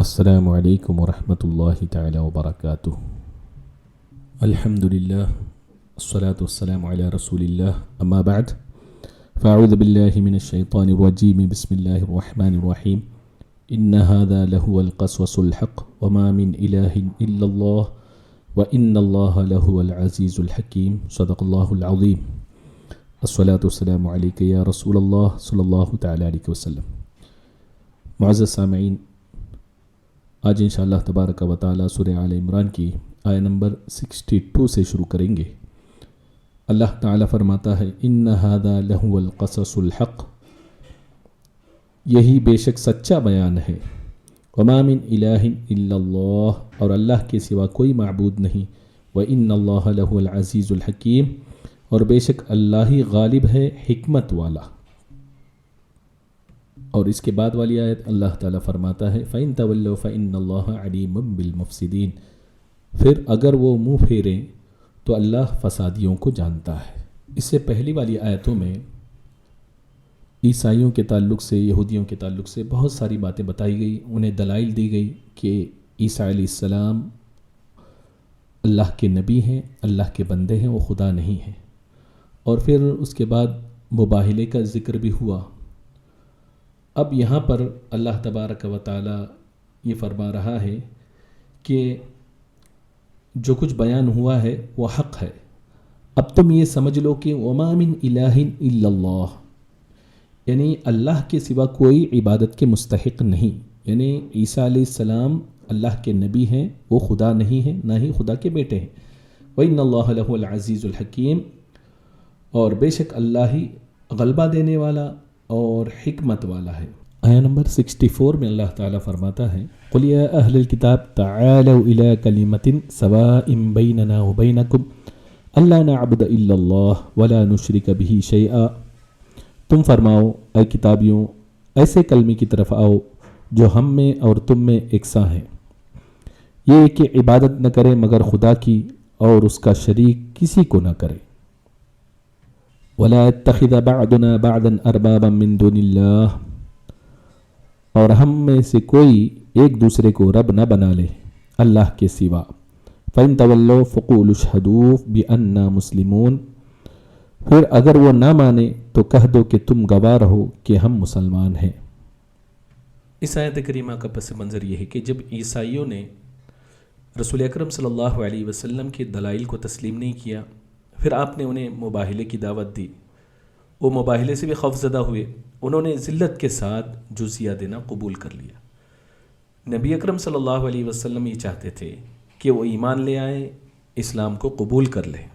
السلام علیکم ورحمۃ اللہ تعالی وبرکاتہ۔ الحمد للہ والصلاة والسلام علی رسول اللہ، اما بعد فاعوذ باللہ من الشیطان الرجیم، بسم اللہ الرحمن الرحیم۔ ان هذا لهو القصص الحق وما من الہ الا اللہ وان اللہ لهو العزیز الحکیم، صدق اللہ العظیم۔ الصلاة والسلام علیک یا رسول اللہ صلی اللہ تعالی علیہ وسلم۔ معزز سامعین، آج انشاءاللہ تبارک و تعالی سورہ آل عمران کی آیہ نمبر 62 سے شروع کریں گے۔ اللہ تعالی فرماتا ہے، ان ھذا لہو القصص الحق، یہی بے شک سچا بیان ہے، وما من الہ الا اللہ، اور اللہ کے سوا کوئی معبود نہیں، وان اللہ لہو العزیز الحکیم، اور بے شک اللہ ہی غالب ہے، حکمت والا۔ اور اس کے بعد والی آیت اللہ تعالیٰ فرماتا ہے، فَإِن تَوَلَّوْا فَإِنَّ اللَّهَ عَلِيمٌ بِالْمُفْسِدِينَ، پھر اگر وہ منہ پھیریں تو اللہ فسادیوں کو جانتا ہے۔ اس سے پہلی والی آیتوں میں عیسائیوں کے تعلق سے، یہودیوں کے تعلق سے بہت ساری باتیں بتائی گئی، انہیں دلائل دی گئی کہ عیسیٰ علیہ السلام اللہ کے نبی ہیں، اللہ کے بندے ہیں، وہ خدا نہیں ہیں۔ اور پھر اس کے بعد مباہلے کا ذکر بھی ہوا۔ اب یہاں پر اللہ تبارک و تعالی یہ فرما رہا ہے کہ جو کچھ بیان ہوا ہے وہ حق ہے، اب تم یہ سمجھ لو کہ وما من الہ الا اللہ، یعنی اللہ کے سوا کوئی عبادت کے مستحق نہیں، یعنی عیسیٰ علیہ السلام اللہ کے نبی ہیں، وہ خدا نہیں ہیں، نہ ہی خدا کے بیٹے ہیں۔ وَإِنَّ اللَّهَ لَهُ الْعَزِيزُ الْحَكِيمُ، اور بے شک اللہ ہی غلبہ دینے والا اور حکمت والا ہے۔ آیہ نمبر 64 میں اللہ تعالیٰ فرماتا ہے، قُلْ يَا أَهْلَ الْكِتَابِ تَعَالَوْا إِلَىٰ كَلِمَةٍ سَوَاءٍ بَيْنَنَا وَبَيْنَكُمْ أَلَّا نَعْبُدَ إِلَّا اللَّهَ وَلَا نُشْرِكَ بِهِ شَيْئًا، تم فرماؤ اے کتابیوں، ایسے کلمے کی طرف آؤ جو ہم میں اور تم میں یکساں ہیں، یہ کہ عبادت نہ کرے مگر خدا کی، اور اس کا شریک کسی کو نہ کرے۔ وَلَا يَتَّخِذَ بَعْضُنَا بَعْضًا أَرْبَابًا مِّن دُونِ اللَّهِ، اور ہم میں سے کوئی ایک دوسرے کو رب نہ بنا لے اللہ کے سوا۔ فَإِن تَوَلَّوْا فَقُولُوا اشْهَدُوا بِأَنَّا مُسْلِمُونَ، پھر اگر وہ نہ مانے تو کہہ دو کہ تم گواہ رہو کہ ہم مسلمان ہیں۔ اس آیت کریمہ کا پس منظر یہ ہے کہ جب عیسائیوں نے رسول اکرم صلی اللہ علیہ وسلم کے دلائل کو تسلیم نہیں کیا، پھر آپ نے انہیں مباہلے کی دعوت دی، وہ مباہلے سے بھی خوف زدہ ہوئے، انہوں نے ذلت کے ساتھ جزیہ دینا قبول کر لیا۔ نبی اکرم صلی اللہ علیہ وسلم یہ چاہتے تھے کہ وہ ایمان لے آئیں، اسلام کو قبول کر لیں۔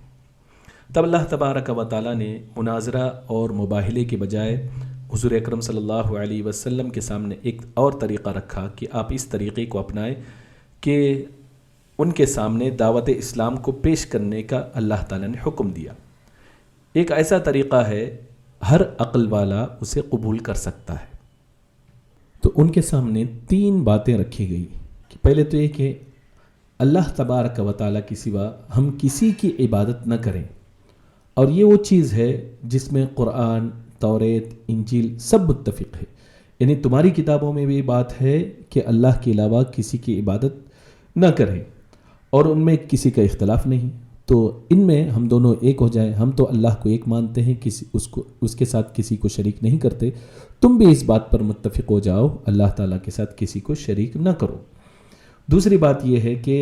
تب اللہ تبارک و تعالیٰ نے مناظرہ اور مباہلے کے بجائے حضور اکرم صلی اللہ علیہ وسلم کے سامنے ایک اور طریقہ رکھا کہ آپ اس طریقے کو اپنائیں کہ ان کے سامنے دعوت اسلام کو پیش کرنے کا اللہ تعالیٰ نے حکم دیا۔ ایک ایسا طریقہ ہے ہر عقل والا اسے قبول کر سکتا ہے۔ تو ان کے سامنے 3 باتیں رکھی گئی کہ پہلے تو یہ کہ اللہ تبارک و تعالیٰ کے سوا ہم کسی کی عبادت نہ کریں، اور یہ وہ چیز ہے جس میں قرآن، توریت، انجیل سب متفق ہے، یعنی تمہاری کتابوں میں بھی بات ہے کہ اللہ کے علاوہ کسی کی عبادت نہ کریں، اور ان میں کسی کا اختلاف نہیں۔ تو ان میں ہم دونوں ایک ہو جائیں، ہم تو اللہ کو ایک مانتے ہیں، اس کے ساتھ کسی کو شریک نہیں کرتے، تم بھی اس بات پر متفق ہو جاؤ اللہ تعالیٰ کے ساتھ کسی کو شریک نہ کرو۔ دوسری بات یہ ہے کہ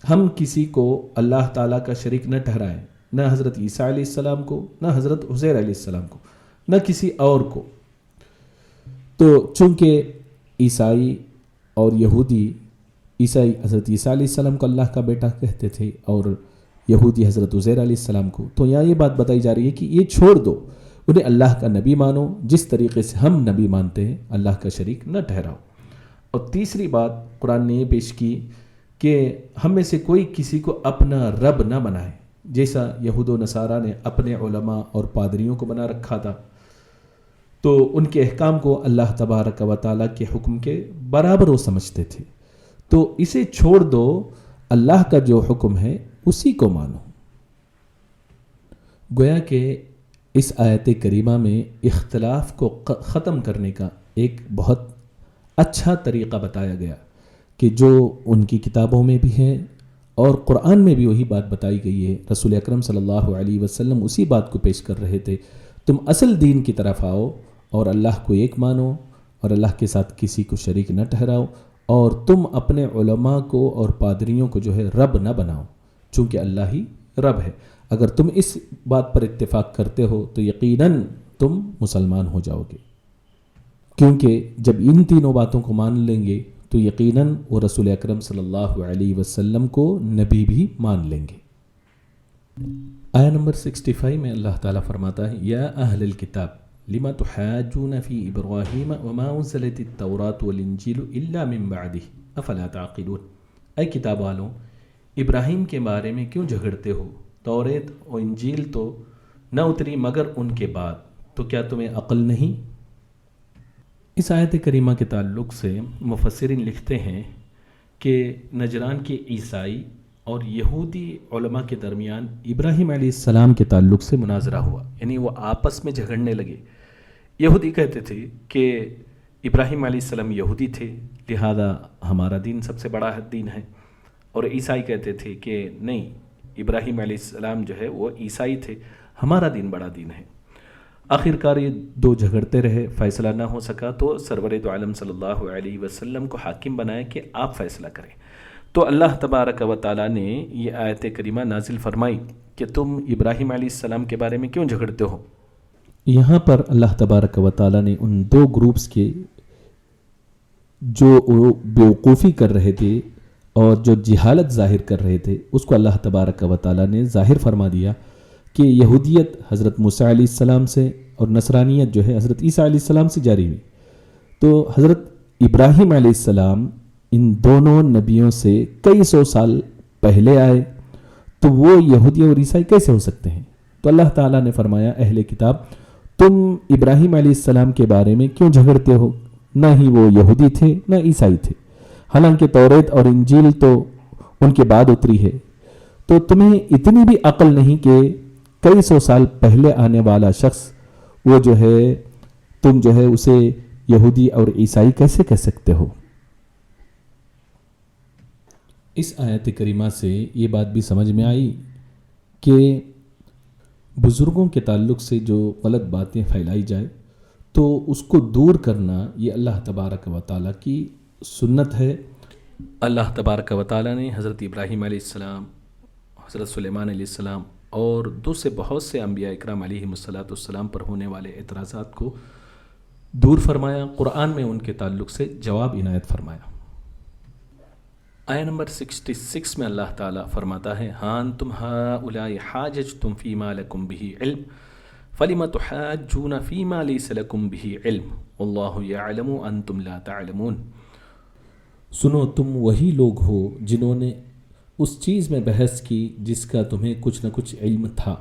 ہم کسی کو اللہ تعالیٰ کا شریک نہ ٹھہرائیں، نہ حضرت عیسیٰ علیہ السلام کو، نہ حضرت عزیر علیہ السلام کو، نہ کسی اور کو۔ تو چونکہ عیسائی اور یہودی، عیسائی حضرت عیسیٰ علیہ السلام کو اللہ کا بیٹا کہتے تھے اور یہودی حضرت عزیر علیہ السلام کو، تو یہاں یہ بات بتائی جا رہی ہے کہ یہ چھوڑ دو، انہیں اللہ کا نبی مانو جس طریقے سے ہم نبی مانتے ہیں، اللہ کا شریک نہ ٹھہراؤ۔ اور تیسری بات قرآن نے یہ پیش کی کہ ہم میں سے کوئی کسی کو اپنا رب نہ بنائے، جیسا یہود و نصارہ نے اپنے علماء اور پادریوں کو بنا رکھا تھا، تو ان کے احکام کو اللہ تبارک و تعالیٰ کے حکم کے برابر وہ سمجھتے تھے۔ تو اسے چھوڑ دو، اللہ کا جو حکم ہے اسی کو مانو۔ گویا کہ اس آیت کریمہ میں اختلاف کو ختم کرنے کا ایک بہت اچھا طریقہ بتایا گیا کہ جو ان کی کتابوں میں بھی ہے اور قرآن میں بھی وہی بات بتائی گئی ہے. رسول اکرم صلی اللہ علیہ وسلم اسی بات کو پیش کر رہے تھے. تم اصل دین کی طرف آؤ اور اللہ کو ایک مانو اور اللہ کے ساتھ کسی کو شریک نہ ٹھہراؤ، اور تم اپنے علماء کو اور پادریوں کو جو ہے رب نہ بناؤ، چونکہ اللہ ہی رب ہے. اگر تم اس بات پر اتفاق کرتے ہو تو یقیناً تم مسلمان ہو جاؤ گے، کیونکہ جب ان تینوں باتوں کو مان لیں گے تو یقیناً وہ رسول اکرم صلی اللہ علیہ وسلم کو نبی بھی مان لیں گے. آیہ نمبر 65 میں اللہ تعالیٰ فرماتا ہے یا اہل الکتاب لما تحاجون فی ابراہیم وما انزلت التوراۃ والانجیل الا من بعدہ افلا تعقلون. اے کتاب والوں، ابراہیم کے بارے میں کیوں جھگڑتے ہو؟ توریت و انجیل تو نہ اتری مگر ان کے بعد، تو کیا تمہیں عقل نہیں؟ اس آیت کریمہ کے تعلق سے مفسرین لکھتے ہیں کہ نجران کے عیسائی اور یہودی علماء کے درمیان ابراہیم علیہ السلام کے تعلق سے مناظرہ ہوا، یعنی وہ آپس میں جھگڑنے لگے. یہودی کہتے تھے کہ ابراہیم علیہ السلام یہودی تھے لہذا ہمارا دین سب سے بڑا دین ہے، اور عیسائی کہتے تھے کہ نہیں، ابراہیم علیہ السلام جو ہے وہ عیسائی تھے، ہمارا دین بڑا دین ہے. آخر کار یہ دو جھگڑتے رہے، فیصلہ نہ ہو سکا تو سرور دو عالم صلی اللہ علیہ وسلم کو حاکم بنایا کہ آپ فیصلہ کریں. تو اللہ تبارک و تعالیٰ نے یہ آیت کریمہ نازل فرمائی کہ تم ابراہیم علیہ السلام کے بارے میں کیوں جھگڑتے ہو. یہاں پر اللہ تبارک و تعالیٰ نے ان دو گروپس کے جو بیوقوفی کر رہے تھے اور جو جہالت ظاہر کر رہے تھے اس کو اللہ تبارک و تعالیٰ نے ظاہر فرما دیا کہ یہودیت حضرت موسیٰ علیہ السلام سے اور نصرانیت جو ہے حضرت عیسیٰ علیہ السلام سے جاری ہوئی. تو حضرت ابراہیم علیہ السلام ان دونوں نبیوں سے کئی سو سال پہلے آئے، تو وہ یہودی اور عیسائی کیسے ہو سکتے ہیں؟ تو اللہ تعالیٰ نے فرمایا اہل کتاب تم ابراہیم علیہ السلام کے بارے میں کیوں جھگڑتے ہو؟ نہ ہی وہ یہودی تھے نہ عیسائی تھے، حالانکہ توریت اور انجیل تو ان کے بعد اتری ہے. تو تمہیں اتنی بھی عقل نہیں کہ کئی سو سال پہلے آنے والا شخص وہ جو ہے تم جو ہے اسے یہودی اور عیسائی کیسے کہہ سکتے ہو؟ اس آیت کریمہ سے یہ بات بھی سمجھ میں آئی کہ بزرگوں کے تعلق سے جو غلط باتیں پھیلائی جائے تو اس کو دور کرنا یہ اللہ تبارک و تعالیٰ کی سنت ہے. اللہ تبارک و تعالیٰ نے حضرت ابراہیم علیہ السلام، حضرت سلیمان علیہ السلام اور دوسرے بہت سے انبیاء اکرام علیہ السلام پر ہونے والے اعتراضات کو دور فرمایا، قرآن میں ان کے تعلق سے جواب عنایت فرمایا. آیہ نمبر 66 میں اللہ تعالیٰ فرماتا ہے ہاں انتم ہؤلاء حاججتم فیما لکم بہ علم فلم تحاجون فیما لیس لکم بہ علم واللہ یعلم انتم لا تعلمون. سنو تم وہی لوگ ہو جنہوں نے اس چیز میں بحث کی جس کا تمہیں کچھ نہ کچھ علم تھا،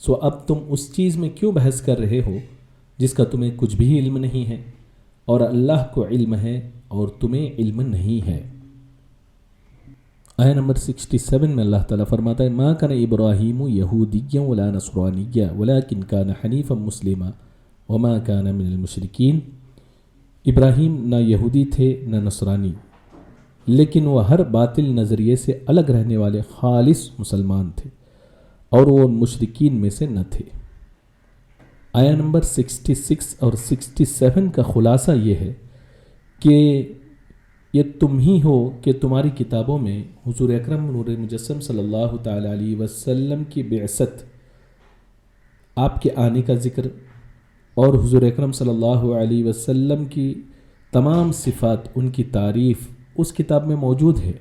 سو اب تم اس چیز میں کیوں بحث کر رہے ہو جس کا تمہیں کچھ بھی علم نہیں ہے، اور اللہ کو علم ہے اور تمہیں علم نہیں ہے. آیہ نمبر 67 میں اللہ تعالیٰ فرماتا ہے ما کان ابراہیم یہودیا ولا نصرانیا ولکن کان حنیفا مسلما وما کان من المشرکین. ابراہیم نہ یہودی تھے نہ نصرانی، لیکن وہ ہر باطل نظریے سے الگ رہنے والے خالص مسلمان تھے اور وہ مشرکین میں سے نہ تھے. آیہ نمبر 66 اور 67 کا خلاصہ یہ ہے کہ یہ تم ہی ہو کہ تمہاری کتابوں میں حضور اکرم نور مجسم صلی اللہ تعالیٰ علیہ وسلم کی بعثت، آپ کے آنے کا ذکر اور حضور اکرم صلی اللہ علیہ وسلم کی تمام صفات، ان کی تعریف اس کتاب میں موجود ہے.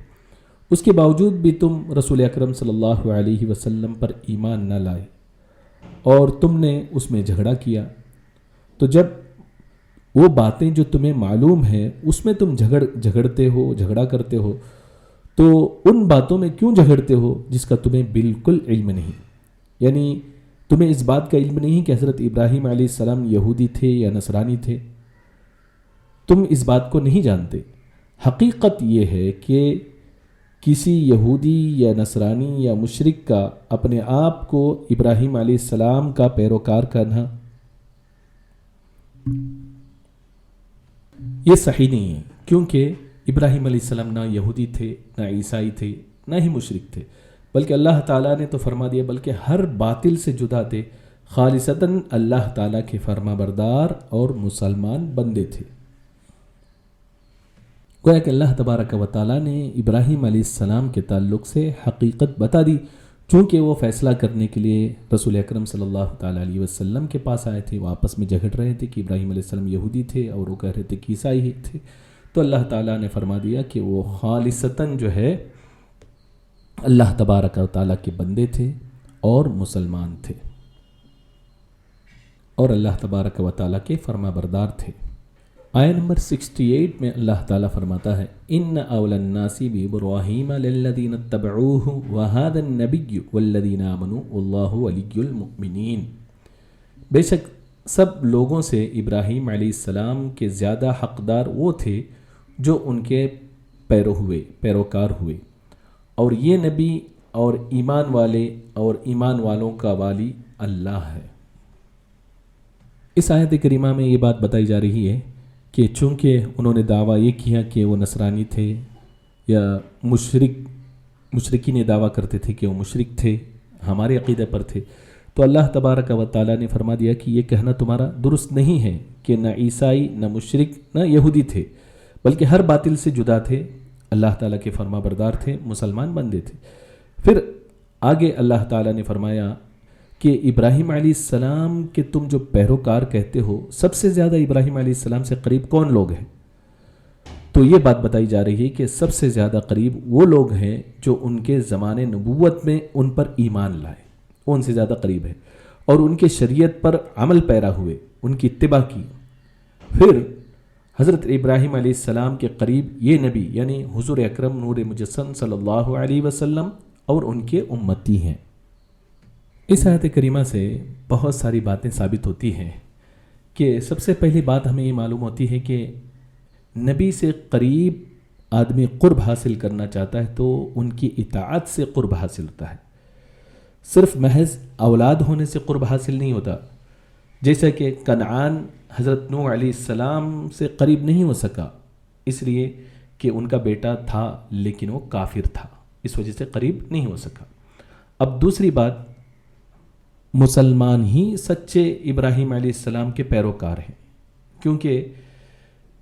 اس کے باوجود بھی تم رسول اکرم صلی اللہ علیہ وسلم پر ایمان نہ لائے اور تم نے اس میں جھگڑا کیا. تو جب وہ باتیں جو تمہیں معلوم ہیں اس میں تم جھگڑتے ہو، جھگڑا کرتے ہو، تو ان باتوں میں کیوں جھگڑتے ہو جس کا تمہیں بالکل علم نہیں؟ یعنی تمہیں اس بات کا علم نہیں کہ حضرت ابراہیم علیہ السلام یہودی تھے یا نصرانی تھے، تم اس بات کو نہیں جانتے. حقیقت یہ ہے کہ کسی یہودی یا نصرانی یا مشرک کا اپنے آپ کو ابراہیم علیہ السلام کا پیروکار کرنا یہ صحیح نہیں ہے، کیونکہ ابراہیم علیہ السلام نہ یہودی تھے، نہ عیسائی تھے، نہ ہی مشرک تھے، بلکہ اللہ تعالیٰ نے تو فرما دیا بلکہ ہر باطل سے جدا تھے، خالصتاً اللہ تعالیٰ کے فرما بردار اور مسلمان بندے تھے۔ گویا کہ اللہ تبارک و تعالیٰ نے ابراہیم علیہ السلام کے تعلق سے حقیقت بتا دی، چونکہ وہ فیصلہ کرنے کے لیے رسول اکرم صلی اللہ تعالیٰ علیہ وسلم کے پاس آئے تھے۔ وہ آپس میں جھگڑ رہے تھے کہ ابراہیم علیہ السلام یہودی تھے اور وہ کہہ رہے تھے کہ عیسائی تھے، تو اللہ تعالیٰ نے فرما دیا کہ وہ خالصتاً جو ہے اللہ تبارک و تعالیٰ کے بندے تھے اور مسلمان تھے، اور اللہ تبارک و تعالیٰ کے فرما بردار تھے۔ آیہ نمبر 68 میں اللہ تعالیٰ فرماتا ہے ان اول الناس بابراہیم للذین اتبعوہ وہذا النبی والذین آمنوا واللہ ولی المؤمنین، بے شک سب لوگوں سے ابراہیم علیہ السلام کے زیادہ حقدار وہ تھے جو ان کے پیروکار ہوئے، اور یہ نبی اور ایمان والے اور ایمان والوں کا والی اللہ ہے۔ اس آیت کریمہ میں یہ بات بتائی جا رہی ہے کہ چونکہ انہوں نے دعویٰ یہ کیا کہ وہ نصرانی تھے یا مشرکین دعویٰ کرتے تھے کہ وہ مشرک تھے، ہمارے عقیدے پر تھے، تو اللہ تبارک و تعالیٰ نے فرما دیا کہ یہ کہنا تمہارا درست نہیں ہے کہ نہ عیسائی نہ مشرک نہ یہودی تھے، بلکہ ہر باطل سے جدا تھے، اللہ تعالیٰ کے فرما بردار تھے، مسلمان بندے تھے۔ پھر آگے اللہ تعالیٰ نے فرمایا کہ ابراہیم علیہ السلام کے تم جو پیروکار کہتے ہو، سب سے زیادہ ابراہیم علیہ السلام سے قریب کون لوگ ہیں؟ تو یہ بات بتائی جا رہی ہے کہ سب سے زیادہ قریب وہ لوگ ہیں جو ان کے زمانے نبوت میں ان پر ایمان لائے، وہ ان سے زیادہ قریب ہے، اور ان کے شریعت پر عمل پیرا ہوئے، ان کی اتباع کی۔ پھر حضرت ابراہیم علیہ السلام کے قریب یہ نبی یعنی حضور اکرم نور مجسم صلی اللہ علیہ وسلم اور ان کے امتی ہیں۔ اس آیت کریمہ سے بہت ساری باتیں ثابت ہوتی ہیں کہ سب سے پہلی بات ہمیں یہ معلوم ہوتی ہے کہ نبی سے قریب آدمی قرب حاصل کرنا چاہتا ہے تو ان کی اطاعت سے قرب حاصل ہوتا ہے، صرف محض اولاد ہونے سے قرب حاصل نہیں ہوتا۔ جیسا کہ کنعان حضرت نوح علیہ السلام سے قریب نہیں ہو سکا، اس لیے کہ ان کا بیٹا تھا لیکن وہ کافر تھا، اس وجہ سے قریب نہیں ہو سکا۔ اب دوسری بات، مسلمان ہی سچے ابراہیم علیہ السلام کے پیروکار ہیں، کیونکہ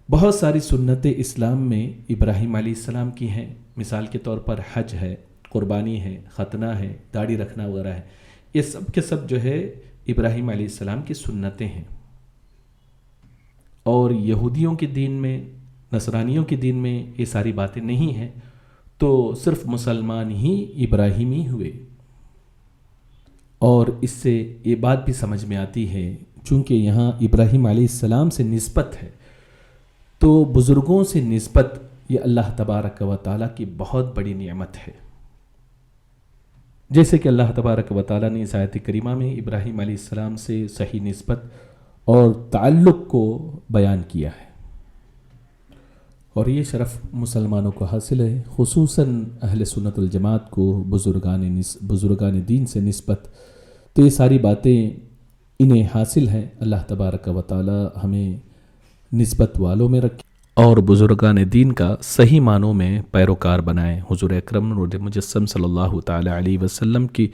بہت ساری سنت اسلام میں ابراہیم علیہ السلام کی ہیں، مثال کے طور پر حج ہے، قربانی ہے، ختنہ ہے، داڑھی رکھنا وغیرہ ہے، یہ سب کے سب جو ہے ابراہیم علیہ السلام کی سنتیں ہیں۔ اور یہودیوں کے دین میں، نصرانیوں کے دین میں یہ ساری باتیں نہیں ہیں، تو صرف مسلمان ہی ابراہیمی ہوئے۔ اور اس سے یہ بات بھی سمجھ میں آتی ہے، چونکہ یہاں ابراہیم علیہ السلام سے نسبت ہے، تو بزرگوں سے نسبت یہ اللہ تبارک و تعالیٰ کی بہت بڑی نعمت ہے۔ جیسے کہ اللہ تبارک و تعالیٰ نے اس آیت کریمہ میں ابراہیم علیہ السلام سے صحیح نسبت اور تعلق کو بیان کیا ہے، اور یہ شرف مسلمانوں کو حاصل ہے، خصوصاً اہل سنت الجماعت کو بزرگان دین سے نسبت، تو یہ ساری باتیں انہیں حاصل ہیں۔ اللہ تبارک و تعالی ہمیں نسبت والوں میں رکھے اور بزرگان دین کا صحیح معنوں میں پیروکار بنائیں، حضور اکرم نور مجسم صلی اللہ تعالی علیہ وسلم کی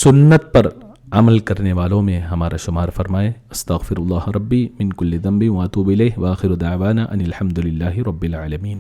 سنت پر عمل کرنے والوں میں ہمارا شمار فرمائے۔ استغفر اللہ ربی من کل ذنب واتوب الیہ، وآخر دعوانا ان الحمد للہ رب العالمین۔